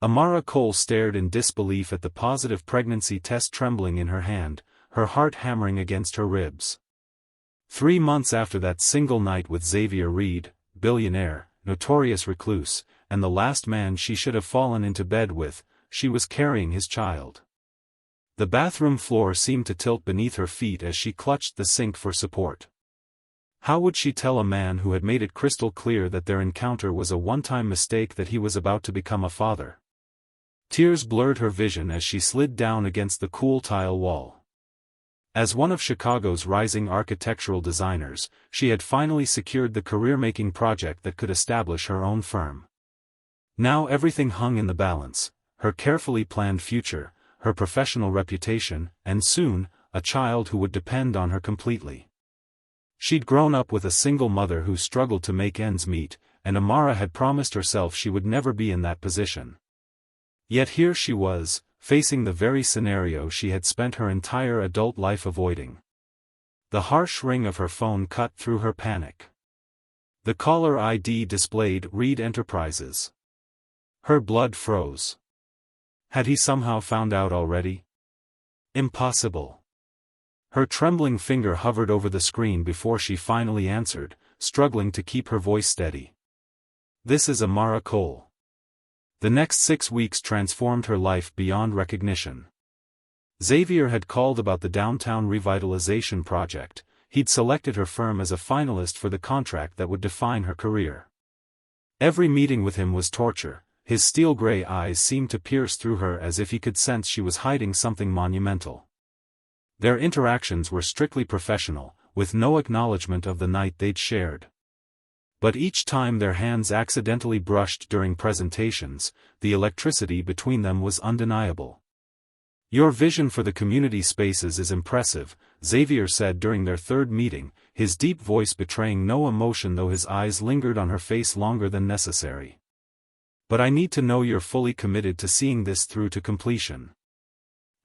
Amara Cole stared in disbelief at the positive pregnancy test trembling in her hand, her heart hammering against her ribs. 3 months after that single night with Xavier Reed, billionaire, notorious recluse, and the last man she should have fallen into bed with, she was carrying his child. The bathroom floor seemed to tilt beneath her feet as she clutched the sink for support. How would she tell a man who had made it crystal clear that their encounter was a one-time mistake that he was about to become a father? Tears blurred her vision as she slid down against the cool tile wall. As one of Chicago's rising architectural designers, she had finally secured the career-making project that could establish her own firm. Now everything hung in the balance: her carefully planned future, her professional reputation, and soon, a child who would depend on her completely. She'd grown up with a single mother who struggled to make ends meet, and Amara had promised herself she would never be in that position. Yet here she was, facing the very scenario she had spent her entire adult life avoiding. The harsh ring of her phone cut through her panic. The caller ID displayed Reed Enterprises. Her blood froze. Had he somehow found out already? Impossible. Her trembling finger hovered over the screen before she finally answered, struggling to keep her voice steady. "This is Amara Cole." The next 6 weeks transformed her life beyond recognition. Xavier had called about the downtown revitalization project. He'd selected her firm as a finalist for the contract that would define her career. Every meeting with him was torture. His steel-gray eyes seemed to pierce through her as if he could sense she was hiding something monumental. Their interactions were strictly professional, with no acknowledgement of the night they'd shared. But each time their hands accidentally brushed during presentations, the electricity between them was undeniable. "Your vision for the community spaces is impressive," Xavier said during their third meeting, his deep voice betraying no emotion though his eyes lingered on her face longer than necessary. "But I need to know you're fully committed to seeing this through to completion."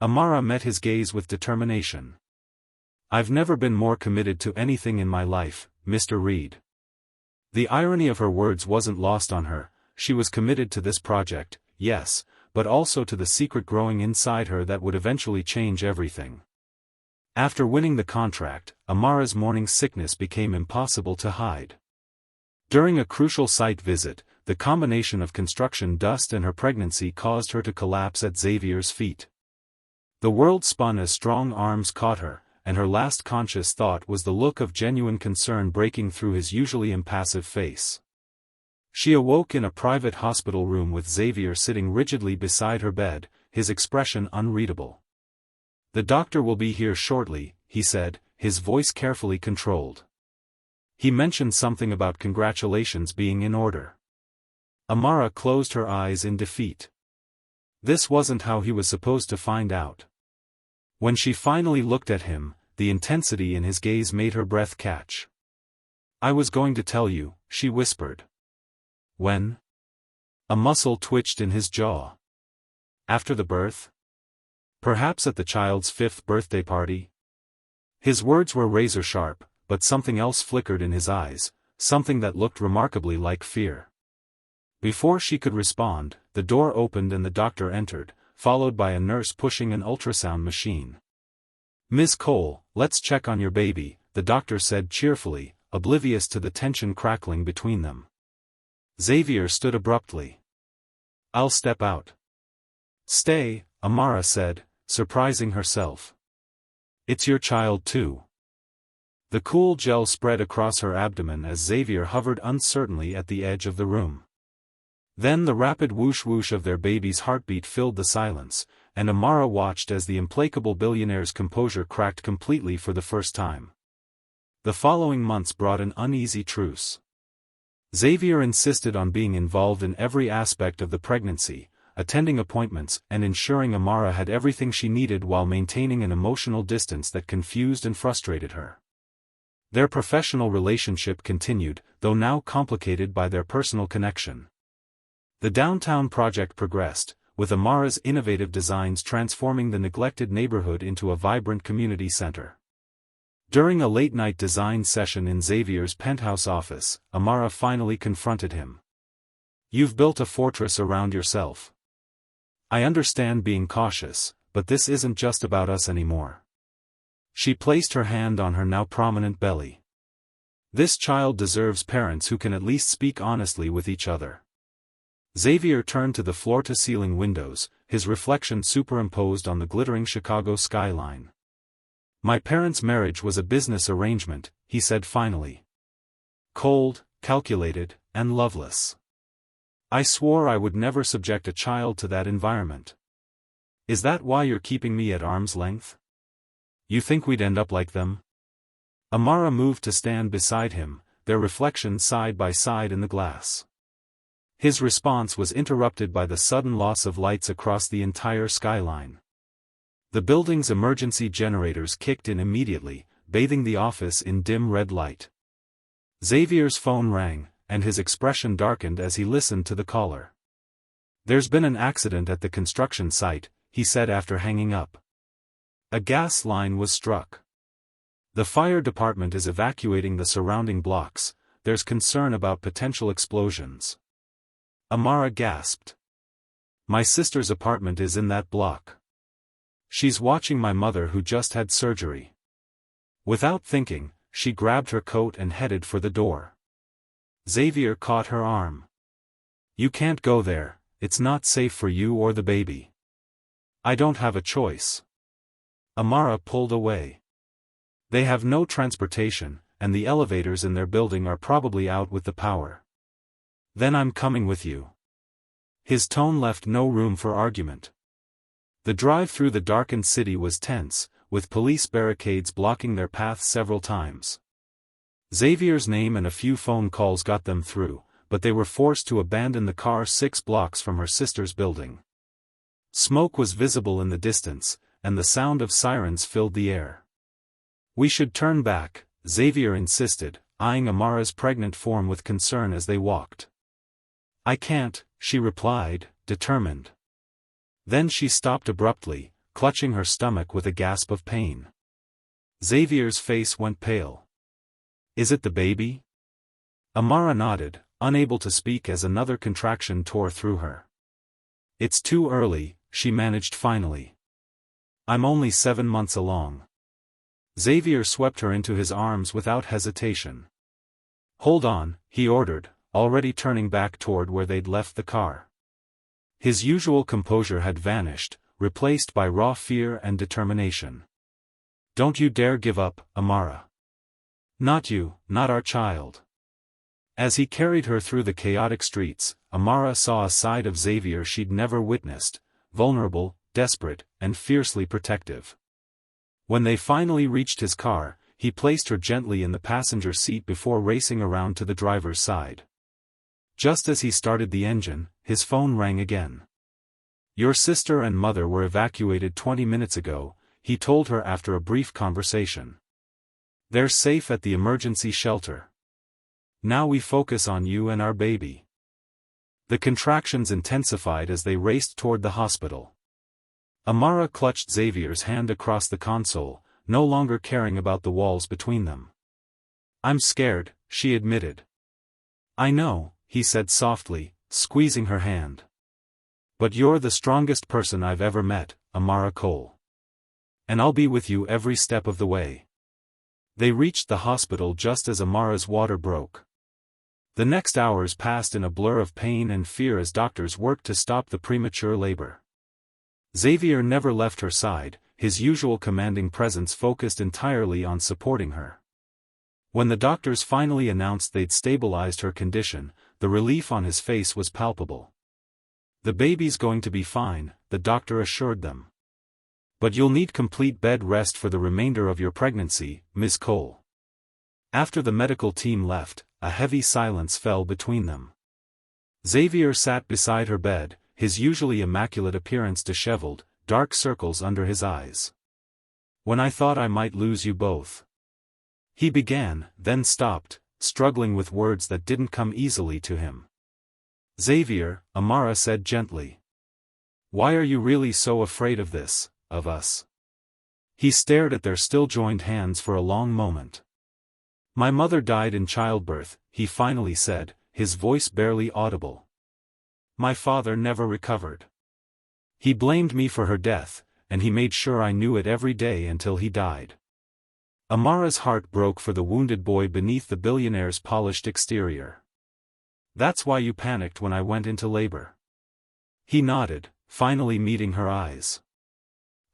Amara met his gaze with determination. "I've never been more committed to anything in my life, Mr. Reed." The irony of her words wasn't lost on her. She was committed to this project, yes, but also to the secret growing inside her that would eventually change everything. After winning the contract, Amara's morning sickness became impossible to hide. During a crucial site visit, the combination of construction dust and her pregnancy caused her to collapse at Xavier's feet. The world spun as strong arms caught her, and her last conscious thought was the look of genuine concern breaking through his usually impassive face. She awoke in a private hospital room with Xavier sitting rigidly beside her bed, his expression unreadable. "The doctor will be here shortly," he said, his voice carefully controlled. "He mentioned something about congratulations being in order." Amara closed her eyes in defeat. This wasn't how he was supposed to find out. When she finally looked at him, the intensity in his gaze made her breath catch. "I was going to tell you," she whispered. "When?" A muscle twitched in his jaw. "After the birth? Perhaps at the child's 5th birthday party?" His words were razor-sharp, but something else flickered in his eyes, something that looked remarkably like fear. Before she could respond, the door opened and the doctor entered, followed by a nurse pushing an ultrasound machine. "Miss Cole, let's check on your baby," the doctor said cheerfully, oblivious to the tension crackling between them. Xavier stood abruptly. "I'll step out." "Stay," Amara said, surprising herself. "It's your child too." The cool gel spread across her abdomen as Xavier hovered uncertainly at the edge of the room. Then the rapid whoosh-whoosh of their baby's heartbeat filled the silence, and Amara watched as the implacable billionaire's composure cracked completely for the first time. The following months brought an uneasy truce. Xavier insisted on being involved in every aspect of the pregnancy, attending appointments and ensuring Amara had everything she needed while maintaining an emotional distance that confused and frustrated her. Their professional relationship continued, though now complicated by their personal connection. The downtown project progressed, with Amara's innovative designs transforming the neglected neighborhood into a vibrant community center. During a late-night design session in Xavier's penthouse office, Amara finally confronted him. "You've built a fortress around yourself. I understand being cautious, but this isn't just about us anymore. She placed her hand on her now prominent belly. This child deserves parents who can at least speak honestly with each other. Xavier turned to the floor-to-ceiling windows, his reflection superimposed on the glittering Chicago skyline. My parents' marriage was a business arrangement, he said finally. Cold, calculated, and loveless. I swore I would never subject a child to that environment. Is that why you're keeping me at arm's length? You think we'd end up like them? Amara moved to stand beside him, their reflections side by side in the glass. His response was interrupted by the sudden loss of lights across the entire skyline. The building's emergency generators kicked in immediately, bathing the office in dim red light. Xavier's phone rang, and his expression darkened as he listened to the caller. There's been an accident at the construction site, he said after hanging up. A gas line was struck. The fire department is evacuating the surrounding blocks. There's concern about potential explosions. Amara gasped. My sister's apartment is in that block. She's watching my mother who just had surgery. Without thinking, she grabbed her coat and headed for the door. Xavier caught her arm. You can't go there, it's not safe for you or the baby. I don't have a choice. Amara pulled away. They have no transportation, and the elevators in their building are probably out with the power. Then I'm coming with you. His tone left no room for argument. The drive through the darkened city was tense, with police barricades blocking their path several times. Xavier's name and a few phone calls got them through, but they were forced to abandon the car 6 blocks from her sister's building. Smoke was visible in the distance, and the sound of sirens filled the air. We should turn back, Xavier insisted, eyeing Amara's pregnant form with concern as they walked. I can't, she replied, determined. Then she stopped abruptly, clutching her stomach with a gasp of pain. Xavier's face went pale. Is it the baby? Amara nodded, unable to speak as another contraction tore through her. It's too early, she managed finally. I'm only 7 months along. Xavier swept her into his arms without hesitation. Hold on, he ordered, already turning back toward where they'd left the car. His usual composure had vanished, replaced by raw fear and determination. Don't you dare give up, Amara. Not you, not our child. As he carried her through the chaotic streets, Amara saw a side of Xavier she'd never witnessed, vulnerable, desperate, and fiercely protective. When they finally reached his car, he placed her gently in the passenger seat before racing around to the driver's side. Just as he started the engine, his phone rang again. Your sister and mother were evacuated 20 minutes ago, he told her after a brief conversation. They're safe at the emergency shelter. Now we focus on you and our baby. The contractions intensified as they raced toward the hospital. Amara clutched Xavier's hand across the console, no longer caring about the walls between them. I'm scared, she admitted. I know, he said softly, squeezing her hand. But you're the strongest person I've ever met, Amara Cole. And I'll be with you every step of the way. They reached the hospital just as Amara's water broke. The next hours passed in a blur of pain and fear as doctors worked to stop the premature labor. Xavier never left her side, his usual commanding presence focused entirely on supporting her. When the doctors finally announced they'd stabilized her condition, the relief on his face was palpable. The baby's going to be fine, the doctor assured them. But you'll need complete bed rest for the remainder of your pregnancy, Ms. Cole. After the medical team left, a heavy silence fell between them. Xavier sat beside her bed, his usually immaculate appearance disheveled, dark circles under his eyes. When I thought I might lose you both. He began, then stopped, struggling with words that didn't come easily to him. Xavier, Amara said gently. Why are you really so afraid of this, of us? He stared at their still joined hands for a long moment. My mother died in childbirth, he finally said, his voice barely audible. My father never recovered. He blamed me for her death, and he made sure I knew it every day until he died. Amara's heart broke for the wounded boy beneath the billionaire's polished exterior. That's why you panicked when I went into labor. He nodded, finally meeting her eyes.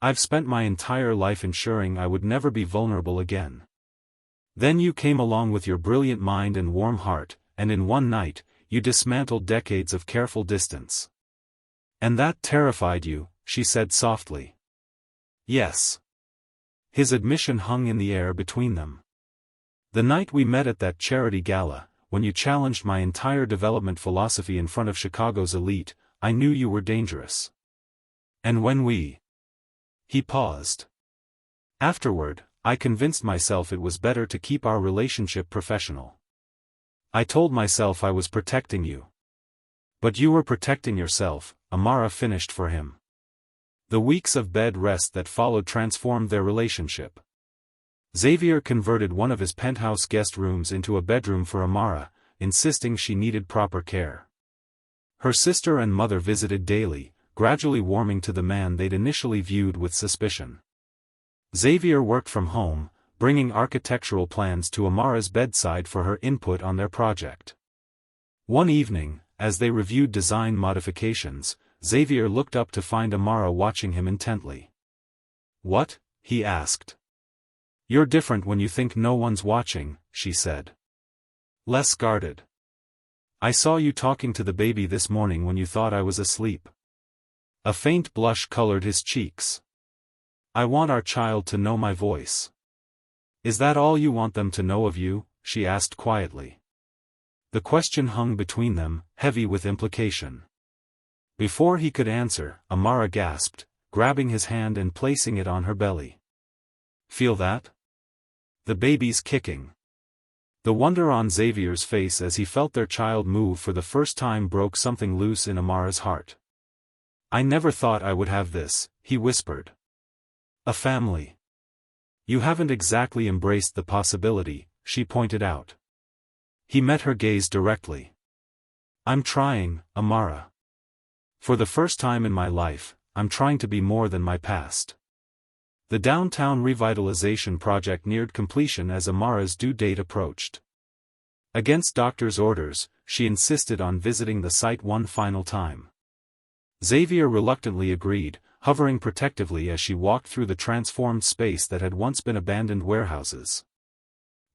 I've spent my entire life ensuring I would never be vulnerable again. Then you came along with your brilliant mind and warm heart, and in one night, you dismantled decades of careful distance. And that terrified you, she said softly. Yes. His admission hung in the air between them. The night we met at that charity gala, when you challenged my entire development philosophy in front of Chicago's elite, I knew you were dangerous. And when He paused. Afterward, I convinced myself it was better to keep our relationship professional. I told myself I was protecting you. But you were protecting yourself, Amara finished for him. The weeks of bed rest that followed transformed their relationship. Xavier converted one of his penthouse guest rooms into a bedroom for Amara, insisting she needed proper care. Her sister and mother visited daily, gradually warming to the man they'd initially viewed with suspicion. Xavier worked from home, bringing architectural plans to Amara's bedside for her input on their project. One evening, as they reviewed design modifications, Xavier looked up to find Amara watching him intently. "What?" he asked. "You're different when you think no one's watching," she said. "Less guarded. I saw you talking to the baby this morning when you thought I was asleep." A faint blush colored his cheeks. "I want our child to know my voice." "Is that all you want them to know of you?" she asked quietly. The question hung between them, heavy with implication. Before he could answer, Amara gasped, grabbing his hand and placing it on her belly. "Feel that? The baby's kicking." The wonder on Xavier's face as he felt their child move for the first time broke something loose in Amara's heart. "I never thought I would have this," he whispered. "A family." "You haven't exactly embraced the possibility," she pointed out. He met her gaze directly. "I'm trying, Amara. For the first time in my life, I'm trying to be more than my past." The downtown revitalization project neared completion as Amara's due date approached. Against doctor's orders, she insisted on visiting the site one final time. Xavier reluctantly agreed, hovering protectively as she walked through the transformed space that had once been abandoned warehouses.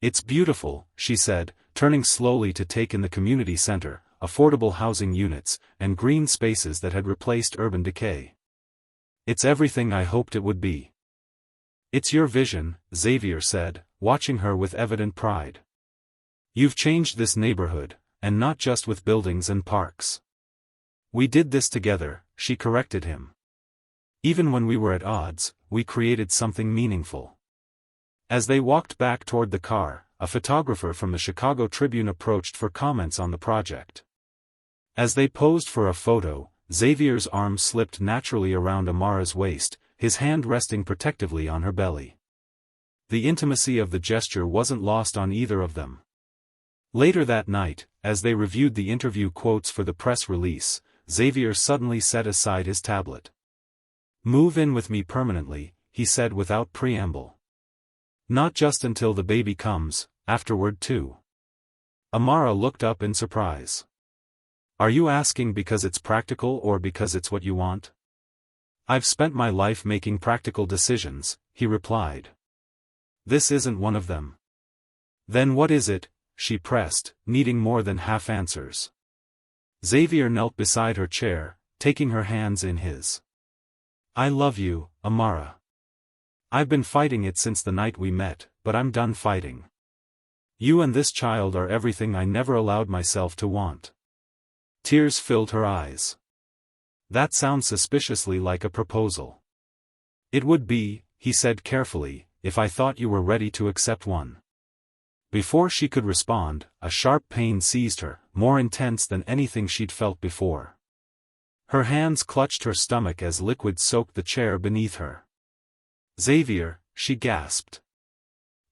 "It's beautiful," she said, turning slowly to take in the community center, affordable housing units, and green spaces that had replaced urban decay. "It's everything I hoped it would be." "It's your vision," Xavier said, watching her with evident pride. "You've changed this neighborhood, and not just with buildings and parks." "We did this together," she corrected him. "Even when we were at odds, we created something meaningful." As they walked back toward the car, a photographer from the Chicago Tribune approached for comments on the project. As they posed for a photo, Xavier's arm slipped naturally around Amara's waist, his hand resting protectively on her belly. The intimacy of the gesture wasn't lost on either of them. Later that night, as they reviewed the interview quotes for the press release, Xavier suddenly set aside his tablet. "Move in with me permanently," he said without preamble. "Not just until the baby comes, afterward too." Amara looked up in surprise. "Are you asking because it's practical or because it's what you want?" "I've spent my life making practical decisions," he replied. "This isn't one of them." "Then what is it?" she pressed, needing more than half answers. Xavier knelt beside her chair, taking her hands in his. "I love you, Amara. I've been fighting it since the night we met, but I'm done fighting. You and this child are everything I never allowed myself to want." Tears filled her eyes. "That sounds suspiciously like a proposal." "It would be," he said carefully, "if I thought you were ready to accept one." Before she could respond, a sharp pain seized her, more intense than anything she'd felt before. Her hands clutched her stomach as liquid soaked the chair beneath her. "Xavier," she gasped.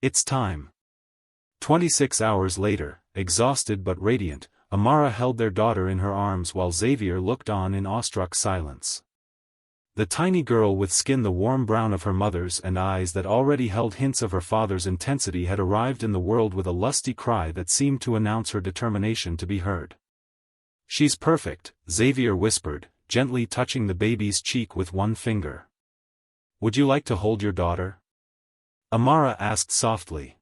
"It's time." 26 hours later, exhausted but radiant, Amara held their daughter in her arms while Xavier looked on in awestruck silence. The tiny girl with skin the warm brown of her mother's and eyes that already held hints of her father's intensity had arrived in the world with a lusty cry that seemed to announce her determination to be heard. "She's perfect," Xavier whispered, gently touching the baby's cheek with one finger. "Would you like to hold your daughter?" Amara asked softly.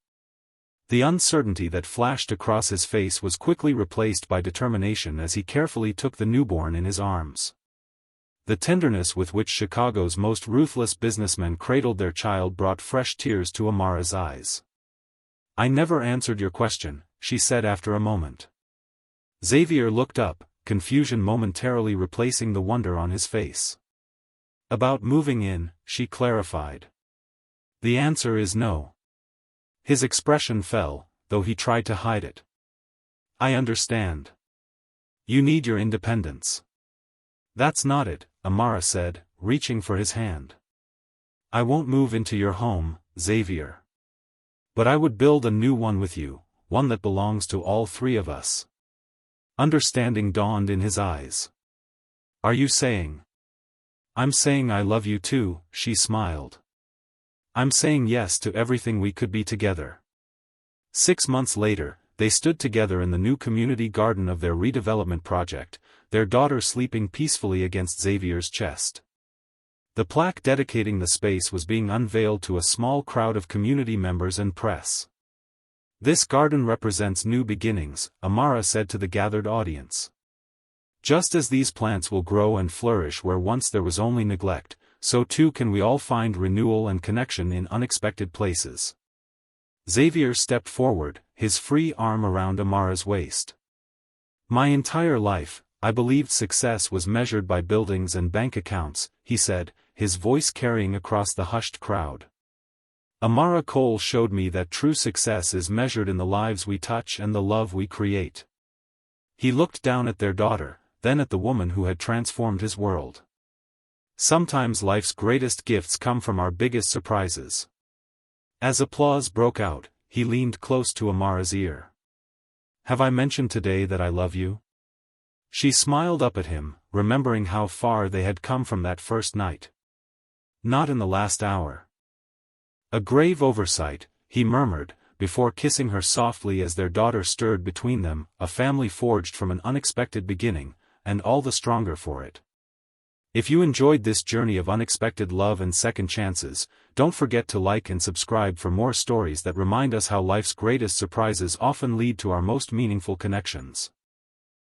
The uncertainty that flashed across his face was quickly replaced by determination as he carefully took the newborn in his arms. The tenderness with which Chicago's most ruthless businessmen cradled their child brought fresh tears to Amara's eyes. "I never answered your question," she said after a moment. Xavier looked up, confusion momentarily replacing the wonder on his face. "About moving in," she clarified. "The answer is no." His expression fell, though he tried to hide it. "I understand. You need your independence." "That's not it," Amara said, reaching for his hand. "I won't move into your home, Xavier. But I would build a new one with you, one that belongs to all three of us." Understanding dawned in his eyes. "Are you saying?" "I'm saying I love you too," she smiled. "I'm saying yes to everything we could be together." 6 months later, they stood together in the new community garden of their redevelopment project, their daughter sleeping peacefully against Xavier's chest. The plaque dedicating the space was being unveiled to a small crowd of community members and press. "This garden represents new beginnings," Amara said to the gathered audience. "Just as these plants will grow and flourish where once there was only neglect, so too can we all find renewal and connection in unexpected places." Xavier stepped forward, his free arm around Amara's waist. "My entire life, I believed success was measured by buildings and bank accounts," he said, his voice carrying across the hushed crowd. "Amara Cole showed me that true success is measured in the lives we touch and the love we create." He looked down at their daughter, then at the woman who had transformed his world. "Sometimes life's greatest gifts come from our biggest surprises." As applause broke out, he leaned close to Amara's ear. "Have I mentioned today that I love you?" She smiled up at him, remembering how far they had come from that first night. "Not in the last hour." "A grave oversight," he murmured, before kissing her softly as their daughter stirred between them, a family forged from an unexpected beginning, and all the stronger for it. If you enjoyed this journey of unexpected love and second chances, don't forget to like and subscribe for more stories that remind us how life's greatest surprises often lead to our most meaningful connections.